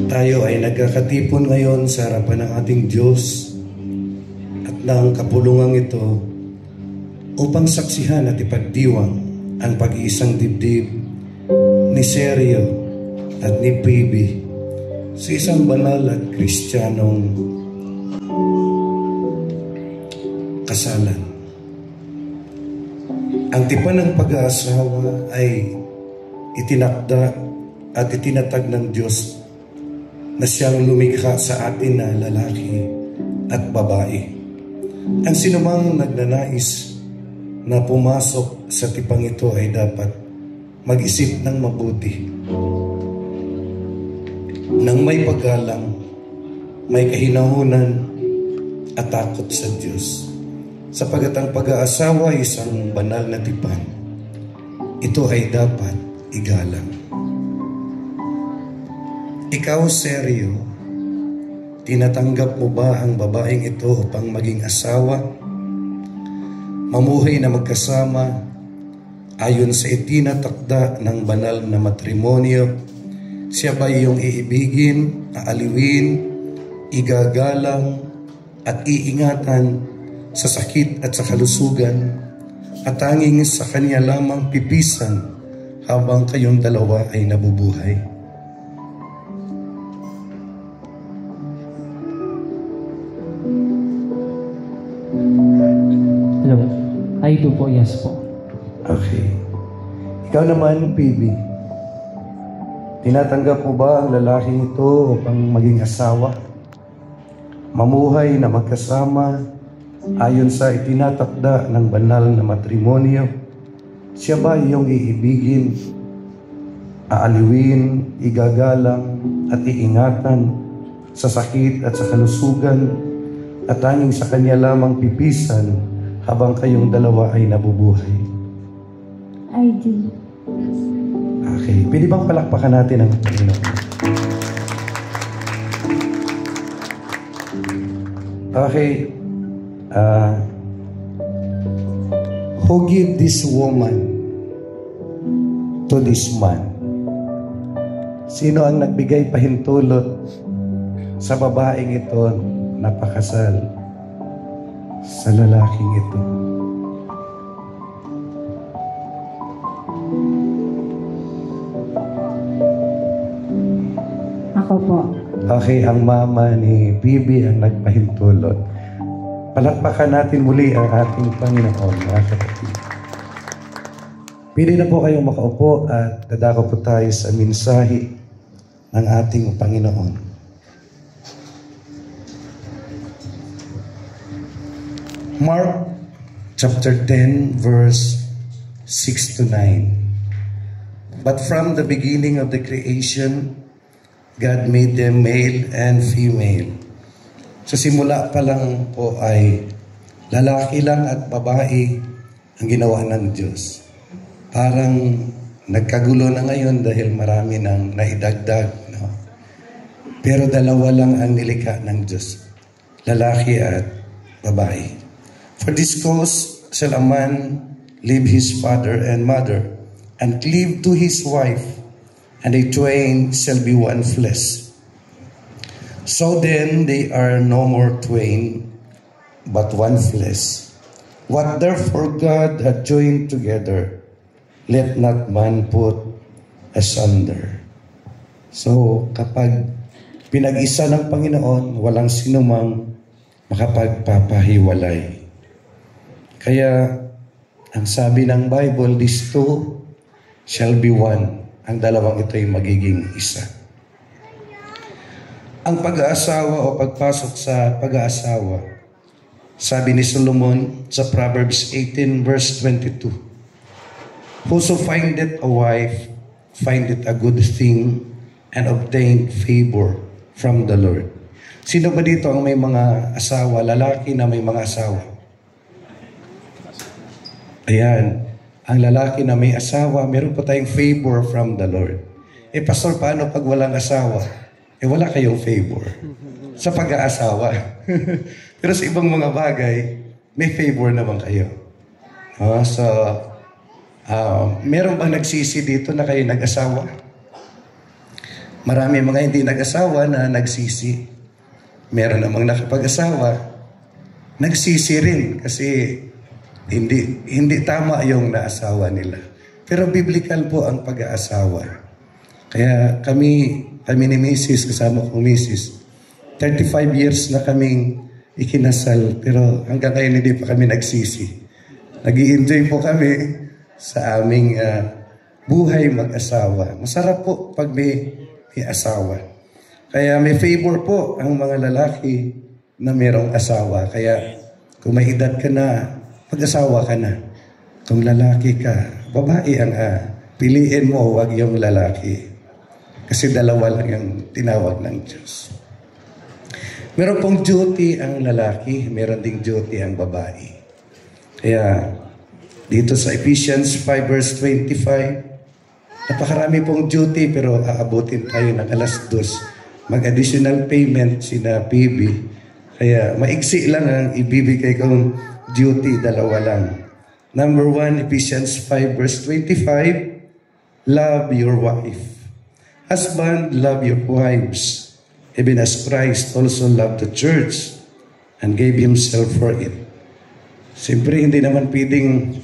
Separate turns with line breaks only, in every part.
Tayo ay nagkakatipon ngayon sa harapan ng ating Diyos at ng kapulungan ito upang saksihan at ipagdiwang ang pag-iisang dibdib ni Sergio at ni Phoebe sa isang banal at Kristiyanong kasalan. Ang tipan ng pag-aasawa ay itinakda at itinatag ng Diyos na siyang lumikha sa atin na lalaki at babae. Ang sinumang nagnanais na pumasok sa tipang ito ay dapat mag-isip ng mabuti, nang may paggalang, may kahinahunan at takot sa Diyos. Sapagat ang pag-aasawa ay isang banal na tipan, ito ay dapat igalang. Ikaw, Sergio, tinatanggap mo ba ang babaeng ito upang maging asawa? Mamuhay na magkasama ayon sa itinatakda ng banal na matrimonyo. Siya ba iyong iibigin, aaliwin, igagalang at iingatan sa sakit at sa kalusugan, at tanging sa kanya lamang pipisan habang kayong dalawa ay nabubuhay?
Hello. I do po, yes po.
Okay. Ikaw naman, Phoebe, tinatanggap mo ba ang lalaking ito upang maging asawa? Mamuhay na magkasama ayon sa itinatakda ng banal na matrimonyo. Siya ba iyong iibigin, aaliwin, igagalang at iingatan sa sakit at sa kalusugan, at tanging sa kanya lamang pipisan habang kayong dalawa ay nabubuhay?
I do.
Okay. Pwede bang palakpakan natin ang Panginoon? Okay. Who give this woman to this man? Sino ang nagbigay pahintulot sa babaeng ito na pakasal sa lalaking ito?
Ako po.
Okay, ang mama ni Phoebe ang nagpahintulot. Palakpakan natin muli ang ating Panginoon, mga kapatid. Pili na po kayong makaupo at dadako po tayo sa mensahe ng ating Panginoon. Mark chapter 10 verse 6 to 9. But from the beginning of the creation, God made them male and female. Sa simula pa lang po ay lalaki lang at babae ang ginawa ng Diyos. Parang nagkagulo na ngayon dahil marami nang naidagdag. No? Pero dalawa lang ang nilikha ng Diyos, lalaki at babae. For this cause shall a man leave his father and mother, and cleave to his wife, and they twain shall be one flesh. So then they are no more twain, but one flesh. What therefore God hath joined together, let not man put asunder. So kapag pinag-isa ng Panginoon, walang sinumang makapagpapahiwalay. Kaya ang sabi ng Bible, these two shall be one. Ang dalawang ito ay magiging isa. Ang pag-aasawa o pagpasok sa pag-aasawa, sabi ni Solomon sa Proverbs 18 verse 22, whoso findeth a wife, findeth a good thing, and obtained favor from the Lord. Sino ba dito ang may mga asawa, lalaki na may mga asawa? Ayan, ang lalaki na may asawa, meron pa tayong favor from the Lord. Pastor, paano pag walang asawa? Wala kayong favor sa pag-aasawa. Pero sa ibang mga bagay, may favor naman kayo. So, meron bang nagsisi dito na kayo nag-asawa? Marami mga hindi nag-asawa na nagsisi. Meron namang nakapag-asawa, nagsisi rin kasi hindi tama yung naasawa nila. Pero biblical po ang pag-aasawa. Kaya kami ni Mrs., kasama ko Mrs., 35 years na kaming ikinasal, pero hanggang ngayon hindi pa kami nagsisi. Nag-i-enjoy po kami sa aming buhay mag-asawa. Masarap po pag may asawa. Kaya may favor po ang mga lalaki na mayroong asawa. Kaya kung may edad ka na, mag-asawa ka na. Kung lalaki ka, babae ang piliin mo, wag yung lalaki. Kasi dalawa lang yung tinawag ng Diyos. Meron pong duty ang lalaki, meron ding duty ang babae. Kaya dito sa Ephesians 5 verse 25, napakarami pong duty pero aabutin tayo ng alas 2. Mag-additional payment sina PB. Kaya maiksi lang ang ibibigay kong duty, dalawa lang. Number 1, Ephesians 5 verse 25, love your wife. Husband, love your wives, even as Christ also loved the church and gave himself for it. Siyempre, hindi naman pwedeng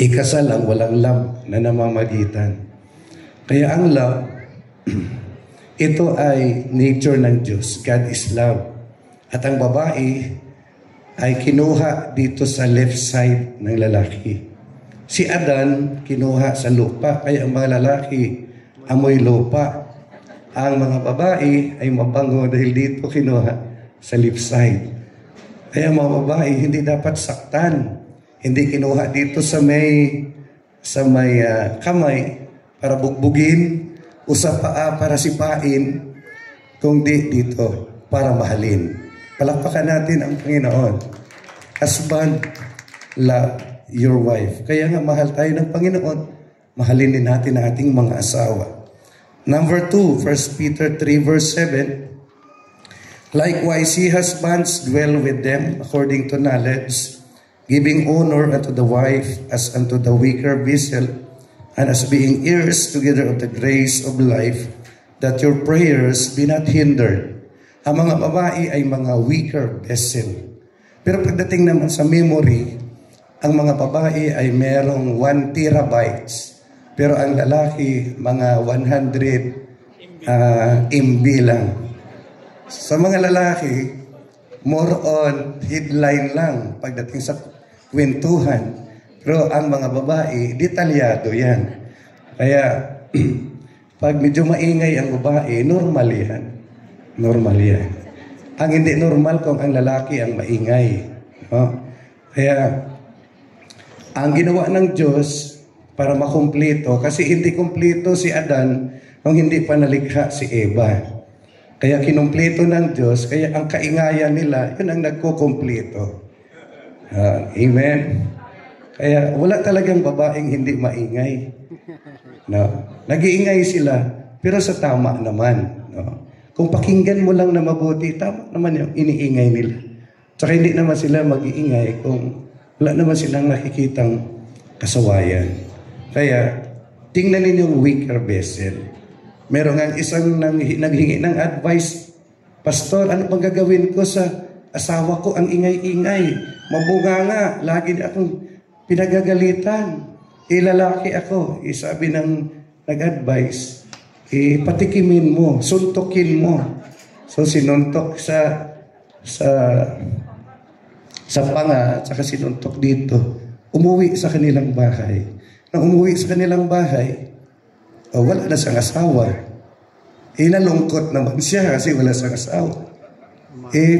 ikasal ang walang love na namamagitan. Kaya ang love, ito ay nature ng Diyos. God is love. At ang babae ay kinuha dito sa left side ng lalaki. Si Adan kinuha sa lupa, kaya ang mga lalaki amoy lupa. Ang mga babae ay mabango dahil dito kinuha sa left side. Kaya mga babae hindi dapat saktan. Hindi kinuha dito sa may kamay para bugbugin o sa paa para sipain, kundi dito para mahalin. Palakpakan natin ang Panginoon. Husband, love your wife. Kaya nga mahal tayo ng Panginoon, mahalin din natin ang ating mga asawa. Number 2, 1 Peter 3 verse 7, likewise, ye husbands dwell with them according to knowledge, giving honor unto the wife as unto the weaker vessel, and as being heirs together of the grace of life, that your prayers be not hindered. Ang mga babae ay mga weaker vessel. Pero pagdating naman sa memory, ang mga babae ay merong 1 terabytes. Pero ang lalaki, mga 100 MB lang. Sa mga lalaki, more on headline lang pagdating sa kwentuhan. Pero ang mga babae, detalyado yan. Kaya, pag medyo maingay ang babae, normal yan. Normal yan. Ang hindi normal kung ang lalaki ang maingay. No? Kaya, ang ginawa ng Diyos para makumpleto, kasi hindi kumpleto si Adan nung hindi pa nalikha si Eva. Kaya kinumpleto ng Diyos, kaya ang kaingayan nila, yun ang nagkukumpleto. Amen? Kaya wala talagang babaeng hindi maingay. No? Nag-iingay sila, pero sa tama naman. No? Kung pakinggan mo lang na mabuti, tama naman yung iniingay nila. Tsaka hindi naman sila mag-iingay kung wala naman silang nakikitang kasawayan. Kaya, tingnan ninyo yung weaker vessel. Meron nga isang naghingi ng advice, Pastor, ano bang gagawin ko sa asawa ko? Ang ingay-ingay. Mabunga nga. Lagi na akong pinagagalitan. Lalaki ako. Sabi ng nag-advise, patikimin mo, suntukin mo. So, sinuntok sa panga, at saka sinuntok dito. Umuwi sa kanilang bahay. Nang umuwi sa kanilang bahay, wala na siyang asawa. Nalungkot naman siya kasi wala siyang asawa.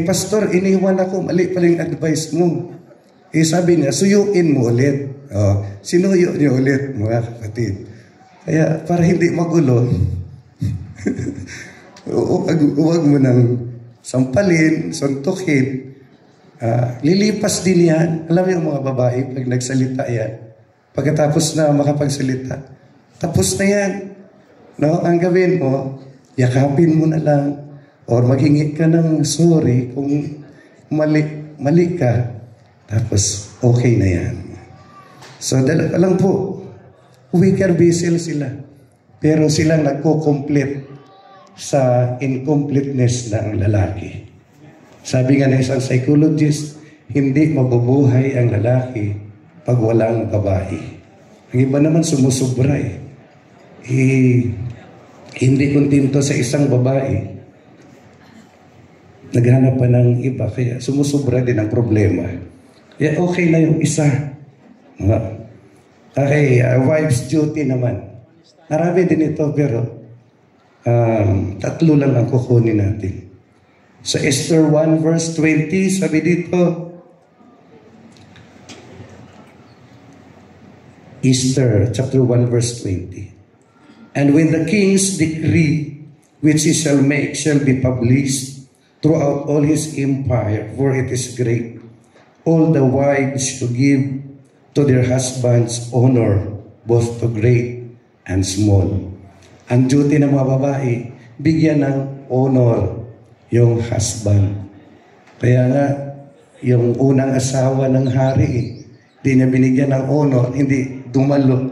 Pastor, iniwan ako, mali pala yung advice mo. Sabi niya, suyuin mo ulit. Sinuyo niyo ulit, mga kapatid. Kaya para hindi magulo, huwag mo nang sampalin, suntukin. Lilipas din yan. Alam mo yung mga babae, pag nagsalita yan, pagkatapos na makapagsalita, tapos na yan. No? Ang gawin mo, yakapin mo na lang or maghingi ka ng sorry kung mali ka. Tapos, okay na yan. So, dalawa lang po. Weaker vessel sila. Pero silang nagko-complete sa incompleteness ng lalaki. Sabi nga ng isang psychologist, hindi mabubuhay ang lalaki pag walang babae. Ang iba naman sumusubra hindi kontento sa isang babae. Naghanap pa ng iba, kaya sumusubra din ang problema. Kaya okay na yung isa. Okay, wife's duty naman. Marami din ito, pero tatlo lang ang kukunin natin. Sa Esther 1 verse 20, sabi dito, Esther chapter 1 verse 20. And when the king's decree which he shall make shall be published throughout all his empire, for it is great, all the wives shall give to their husbands honor, both to great and small. Ang duty ng mga babae, bigyan ng honor yung husband. Kaya nga, yung unang asawa ng hari, di niya binigyan ng honor, hindi dumalo.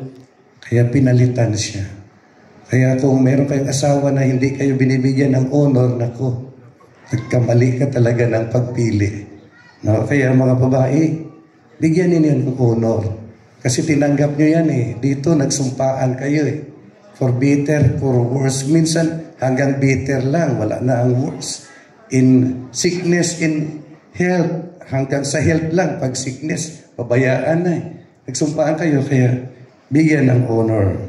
Kaya pinalitan siya. Kaya kung meron kayong asawa na hindi kayo binibigyan ng honor, nako, nagkamali ka talaga ng pagpili. No? Kaya mga babae, bigyan ninyo ng honor. Kasi tinanggap nyo yan Dito nagsumpaan kayo For better, for worse. Minsan hanggang bitter lang, wala na ang worse. In sickness, in health, hanggang sa health lang. Pag sickness, pabayaan na Nagsumpaan kayo, kaya bigyan ng honor.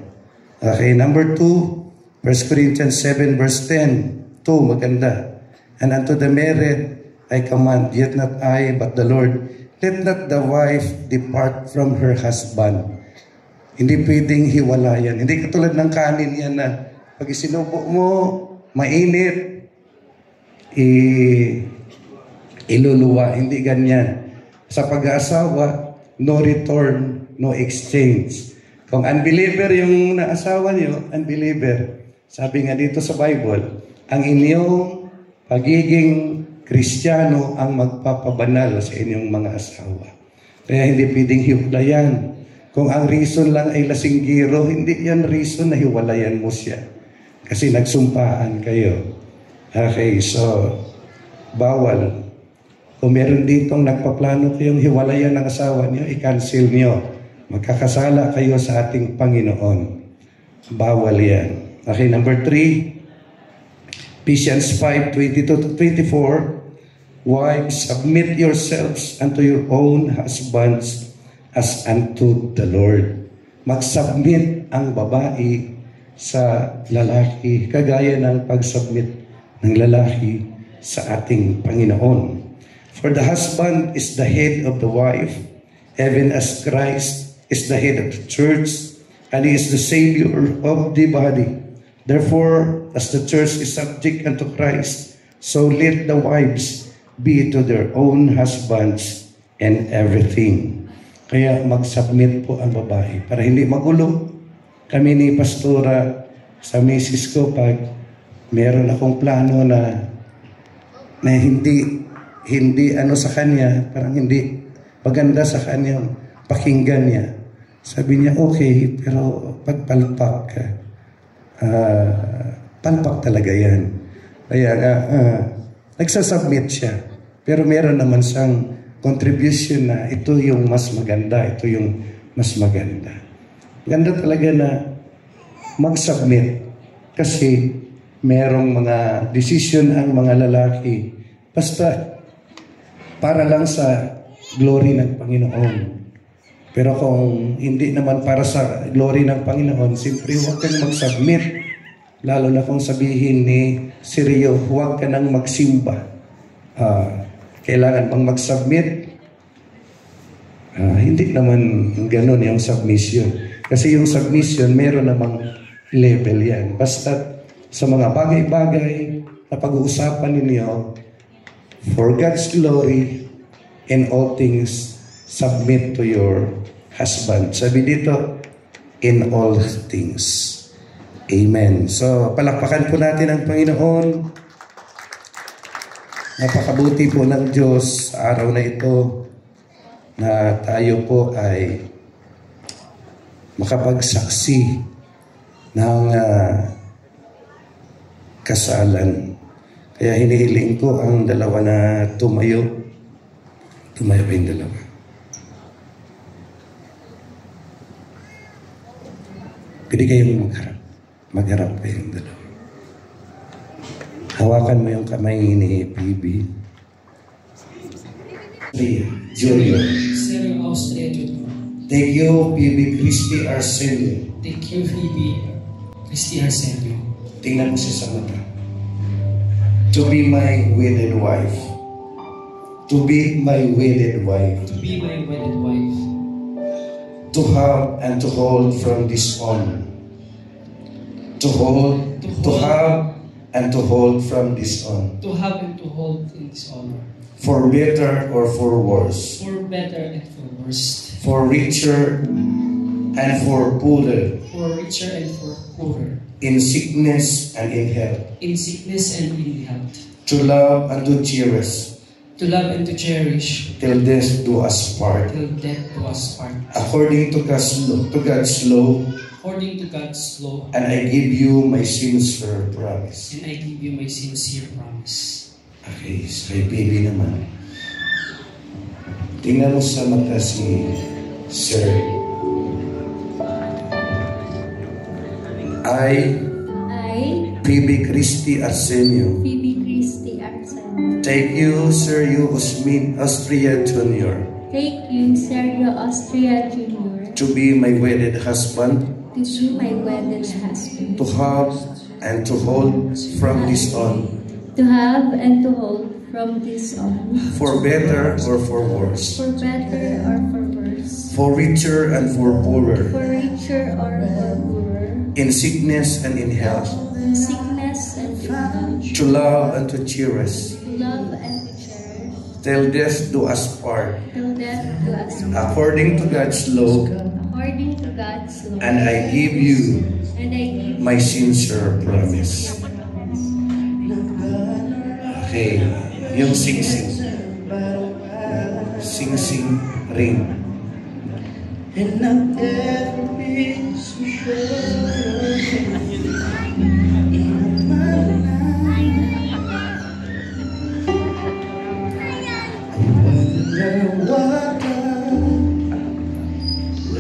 Okay, number 2, 1 Corinthians 7 verse 10. 2, maganda. And unto the married I command, yet not I, but the Lord, let not the wife depart from her husband. Hindi pwedeng hiwalayan. Hindi katulad ng kanin yan na pag isinubo mo, mainit, iluluwa. Hindi ganyan. Sa pag-aasawa, no return, no exchange. Kung unbeliever yung naasawa niyo, unbeliever. Sabi nga dito sa Bible, ang inyong pagiging Kristiyano ang magpapabanal sa inyong mga asawa. Kaya hindi pwedeng hiwalayan. Kung ang reason lang ay lasinggiro, hindi yan reason na hiwalayan mo siya. Kasi nagsumpaan kayo. Okay, so, bawal. Kung meron ditong nagpaplano kayong hiwalayan ng asawa niyo, i-cancel niyo. Magkakasala kayo sa ating Panginoon. Bawal yan. Okay, number 3, Ephesians 5:22-24, wives, submit yourselves unto your own husbands as unto the Lord. Mag-submit ang babae sa lalaki, kagaya ng pag-submit ng lalaki sa ating Panginoon. For the husband is the head of the wife, even as Christ is the head of the church, and he is the Savior of the body. Therefore, as the church is subject unto Christ, so let the wives be to their own husbands and everything. Kaya mag-submit po ang babae para hindi magulo. Kami ni Pastora sa misis ko, pag meron akong plano na hindi ano sa kanya, parang hindi maganda sa kanyang pakinggan niya. Sabi niya, okay, pero pagpalpak ka, palpak talaga yan. Kaya nagsasubmit siya. Pero meron naman siyang contribution na ito yung mas maganda, ito yung mas maganda. Ganda talaga na mag-submit kasi merong mga decision ang mga lalaki basta para lang sa glory ng Panginoon. Pero kung hindi naman para sa glory ng Panginoon, siyempre huwag kang mag-submit. Lalo na kung sabihin ni Sirio, huwag ka nang magsimba. Kailangan bang mag-submit? Hindi naman ganun yung submission. Kasi yung submission, meron namang level yan. Basta sa mga bagay-bagay na pag-uusapan ninyo, for God's glory, in all things, submit to your husband. Sabi dito, in all things. Amen. So, palakpakan po natin ang Panginoon. Napakabuti po ng Diyos sa araw na ito na tayo po ay makapagsaksi ng kasalan. Kaya hinihiling ko ang dalawa na tumayo. Tumayo ba yung dalawa? Pwede kayong magharap. Magharap kayong dalawa. Hawakan mo yung kamay ni PB. Junior.
Sergio Austria Junior.
Thank you, PB Christy Arsenio.
Thank you, Phoebe Christy Arsenio.
Tingnan mo siya sa mata. To be my wedded wife. To be my wedded wife.
To be my wedded wife.
To have and to hold from this honor. To have and to hold from this honor.
To have and to hold in this honor.
For better or for worse.
For better and for worse.
For richer and for poorer.
For richer and for poorer.
In sickness and in health.
In sickness and in health.
To love and to cherish.
To love and to cherish.
Till death do us part.
Till death do us part.
According to God's law.
According to God's law.
And I give you my sincere promise.
And I give you my sincere promise.
Okay, so kay baby naman. Tingnan mo sa mata si Sir. I, PB Christy Arsenio,
Phoebe Christy Arsenio.
take you, Sergio Austria Junior,
Take you, Sergio Austria Jr.
to be my wedded husband,
to be my wedded husband.
to have and to hold from this on,
To have and to hold from this on.
for better or for worse,
For better or for worse.
for richer and for poorer,
For richer or for poorer.
in sickness and in health,
In sickness and in health.
to love and to cherish,
To love and to cherish.
till death do us part,
Till death do us part.
according to God's law.
According to God's law.
And I give you
And I give
my sincere promise. Okay, yung sing-sing. Sing-sing ring.
And I'll never be so sure in my life. I wonder what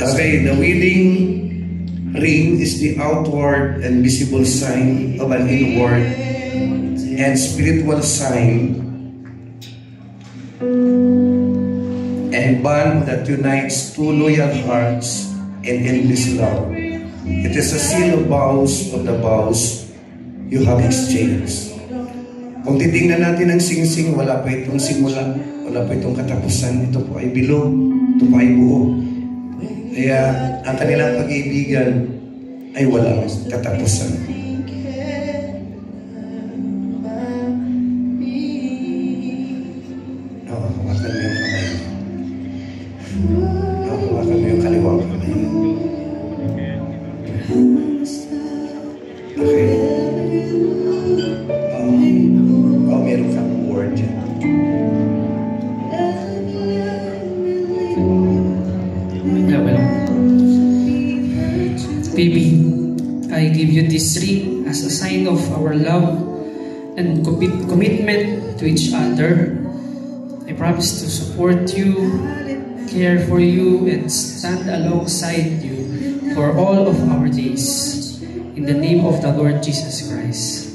Okay, the wedding ring is the outward and visible sign of an inward and spiritual sign and bond that unites two loyal hearts in endless love. It is a seal of the vows you have exchanged. Kung titingnan natin ang sing-sing, wala pa itong simula, wala pa itong katapusan. Ito po ay bilog, ito po ay buo. Kaya ang kanilang pag-iibigan ay walang katapusan. Hawakan mo yung kamay. Hawakan mo yung kaliwang kamay. Okay. Meron kang word dyan.
Yeah, well. Baby, I give you this ring as a sign of our love and commitment to each other. I promise to support you, care for you, and stand alongside you for all of our days. In the name of the Lord Jesus Christ.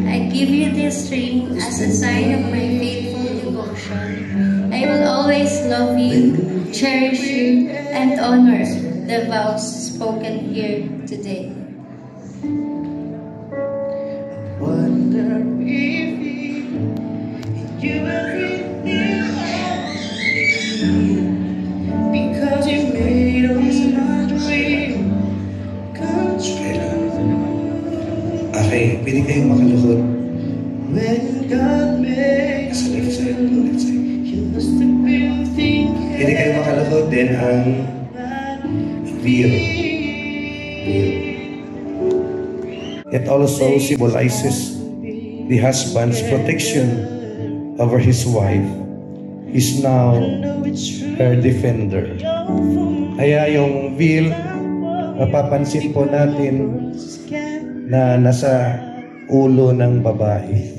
I give you this ring as a sign of my faithful devotion. I will always love you, cherish you, and honor the vows spoken here today.
wonder if you will renew because you made all my dream come true.
Okay, pwede kayong makaluhod.
When God made
Sa left side, left side.
you must have been thinking
Pwede kayong makaluhod din ang veil. will. It also symbolizes the husband's protection over his wife. He's now her defender. Kaya yung will, mapapansin po natin na nasa ulo ng babae.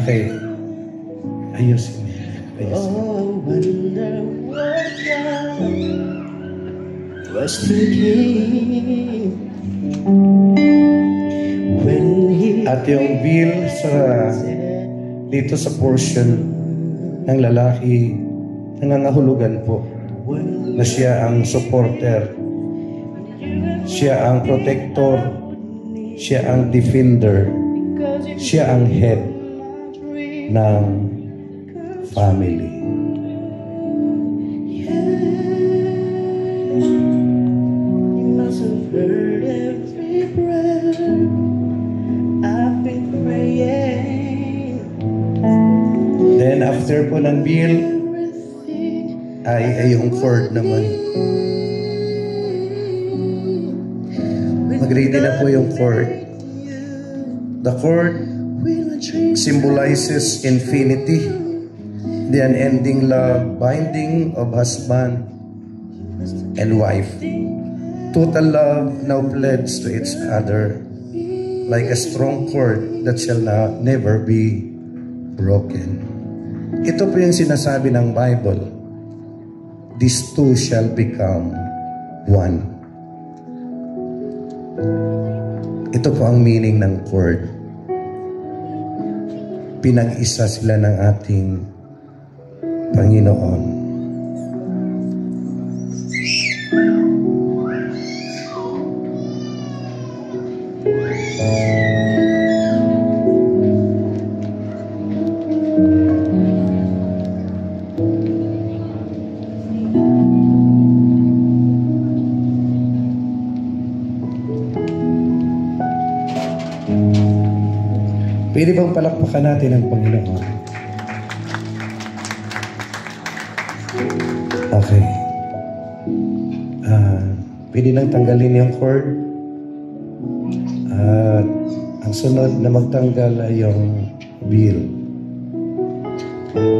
Okay. Ayusin.
Oh, wonder what God was thinking when He
At yung will dito sa portion ng lalaki, nangangahulugan po na siya ang supporter, siya ang protector, siya ang defender, siya ang head ng family.
You must have heard every prayer I've been praying.
Then after po ng will, ay yung chord naman. Mag-ready na po yung chord. The chord symbolizes infinity, the unending love binding of husband and wife. Total love now pledged to each other like a strong cord that shall never be broken. Ito po yung sinasabi ng Bible. These two shall become one. Ito po ang meaning ng cord. Pinag-isa sila ng ating Panginoon. Pwede bang palakpakan natin ang Panginoon? Okay. Pwede nang tanggalin yung cord. At ang sunod na magtanggal ay yung bill.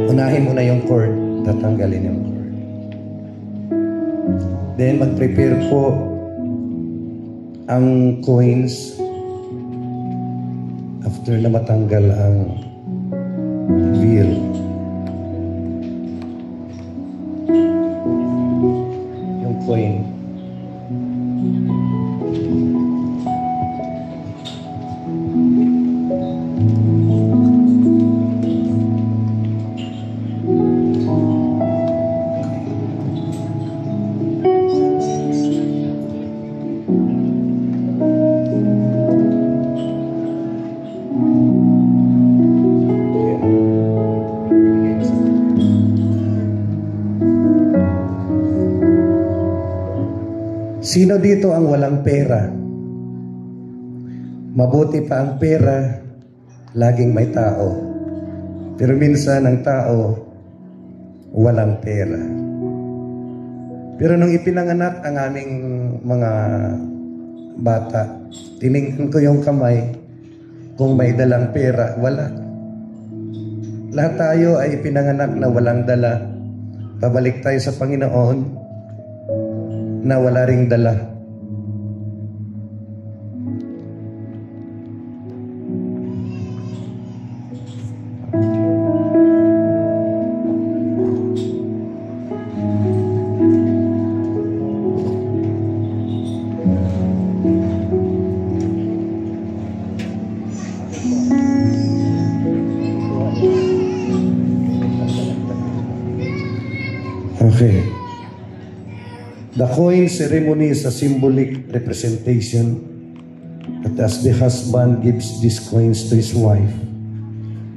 Unahin mo na yung cord, tatanggalin yung cord. Then mag-prepare po ang coins. After na matanggal ang wheel. Yung coin. Sino dito ang walang pera? Mabuti pa ang pera, laging may tao. Pero minsan ang tao, walang pera. Pero nung ipinanganak ang aming mga bata, tiningnan ko yung kamay, kung may dalang pera, wala. Lahat tayo ay ipinanganak na walang dala. Pabalik tayo sa Panginoon, na wala ring dala. Okay. The coin ceremony is a symbolic representation that as the husband gives these coins to his wife,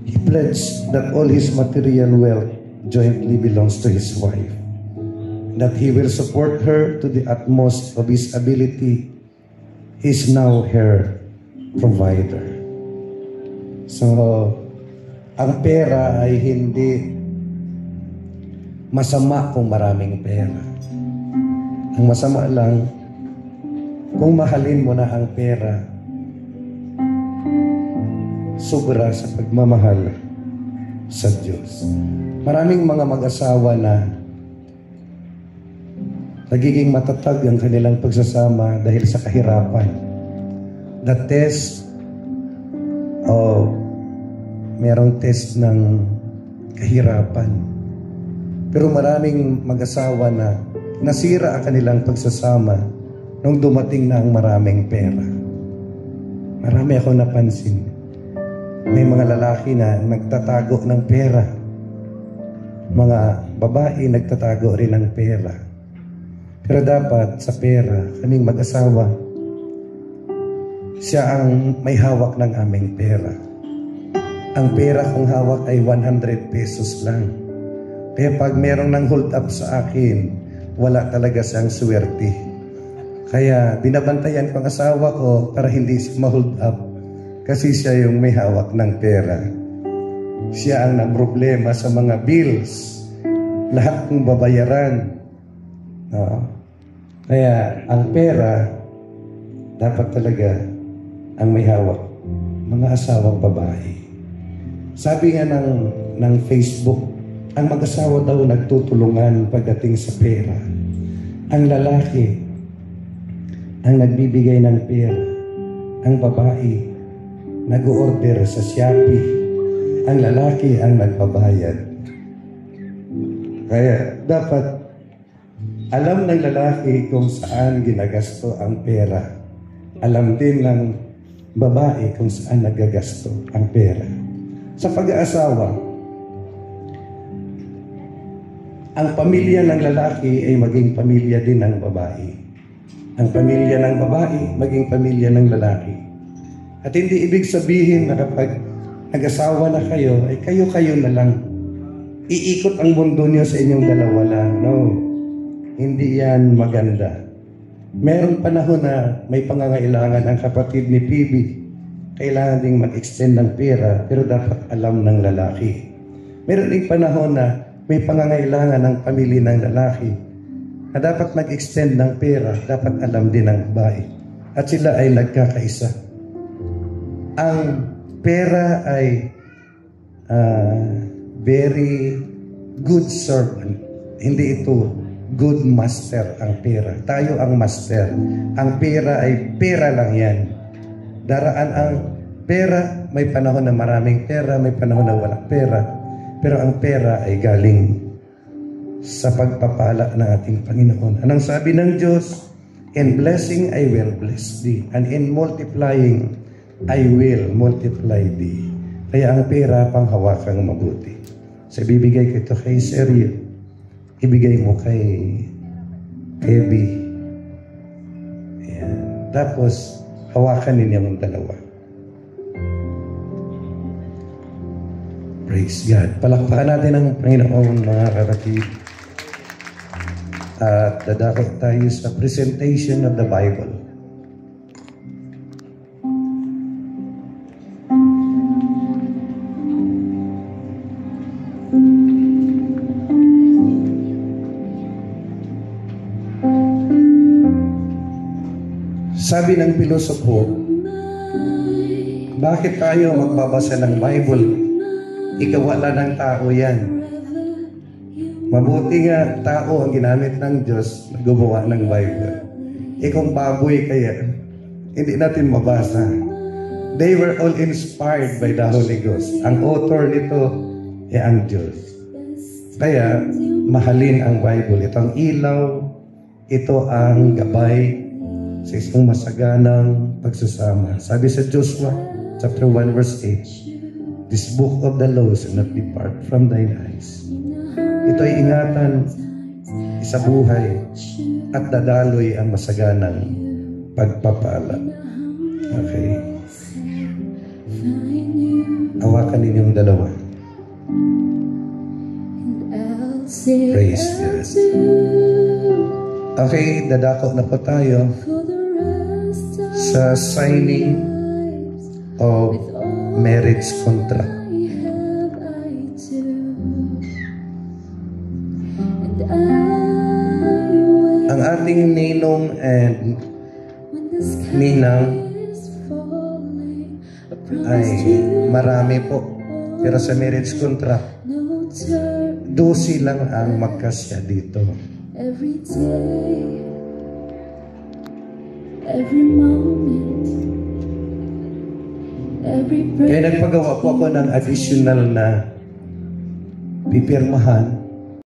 he pledged that all his material wealth jointly belongs to his wife, that he will support her to the utmost of his ability. He is now her provider. So, ang pera ay hindi masama kung maraming pera. Ang masama lang, kung mahalin mo na ang pera, sobra sa pagmamahal sa Diyos. Maraming mga mag-asawa na nagiging matatag ang kanilang pagsasama dahil sa kahirapan. The test merong test ng kahirapan. Pero maraming mag-asawa na nasira ang kanilang pagsasama nung dumating na ang maraming pera. Marami ako napansin. May mga lalaki na nagtatago ng pera. Mga babae nagtatago rin ng pera. Pero dapat sa pera, kaming mag-asawa, siya ang may hawak ng aming pera. Ang pera kong hawak ay 100 pesos lang. Kaya pag merong nang hold up sa akin, wala talaga siyang swerte. Kaya binabantayan ko ang asawa ko para hindi siya ma-hold up. Kasi siya yung may hawak ng pera. Siya ang naproblema sa mga bills. Lahat ng babayaran. No? Kaya ang pera, dapat talaga ang may hawak. Mga asawang babae. Sabi nga ng Facebook, ang mag-asawa daw nagtutulungan pagdating sa pera. Ang lalaki ang nagbibigay ng pera. Ang babae nag-order sa Shopee. Ang lalaki ang nagbabayad. Kaya dapat alam ng lalaki kung saan ginagasto ang pera. Alam din ng babae kung saan nagagasto ang pera. Sa pag-aasawa, ang pamilya ng lalaki ay maging pamilya din ng babae. Ang pamilya ng babae, maging pamilya ng lalaki. At hindi ibig sabihin na kapag nag-asawa na kayo, ay kayo-kayo na lang. Iikot ang mundo niyo sa inyong dalawa lang. No, hindi yan maganda. Merong panahon na may pangangailangan ang kapatid ni PB. Kailangan ding mag-extend ng pera, pero dapat alam ng lalaki. Meron ding panahon na may pangangailangan ng pamilya ng lalaki na dapat mag-extend ng pera, dapat alam din ng babae. At sila ay nagkakaisa. Ang pera ay very good servant. Hindi ito good master ang pera. Tayo ang master. Ang pera ay pera lang yan. Daraan ang pera, may panahon na maraming pera, may panahon na walang pera. Pero ang pera ay galing sa pagpapala ng ating Panginoon. Anong sabi ng Diyos? In blessing, I will bless thee. And in multiplying, I will multiply thee. Kaya ang pera, panghawakang mabuti. So, ibibigay ko ito kay Sergio. Ibigay mo kay Kevy. Ayan. Tapos, hawakan ninyong dalawa. Praise God. Palakpakan natin ang Panginoon, mga kapatid. At dadako tayo sa presentation of the Bible. Sabi ng pilosopo, bakit tayo magbabasa ng Bible? Ikawala ng tao yan. Mabuti nga tao ang ginamit ng Diyos na gumawa ng Bible. Kung baboy kaya, hindi natin mabasa. They were all inspired by the Holy Ghost. Ang author nito ay ang Diyos. Kaya, mahalin ang Bible. Ito ang ilaw, ito ang gabay sa isang masaganang pagsasama. Sabi sa Joshua, chapter 1, verse 8, this book of the law shall not depart from thine eyes. Ito ay ingatan sa buhay at dadaloy ang masaganang pagpapala. Okay. Hawakan ninyong dalawa. Praise God. Okay, dadako na po tayo sa signing of marriage contract. Ang ating aking ninong and ninang ay marami po. Pero sa marriage contract, 12 lang ang magkasya dito.
Every day, every moment, every breath.
Kaya nagpagawa po ako ng additional na pipirmahan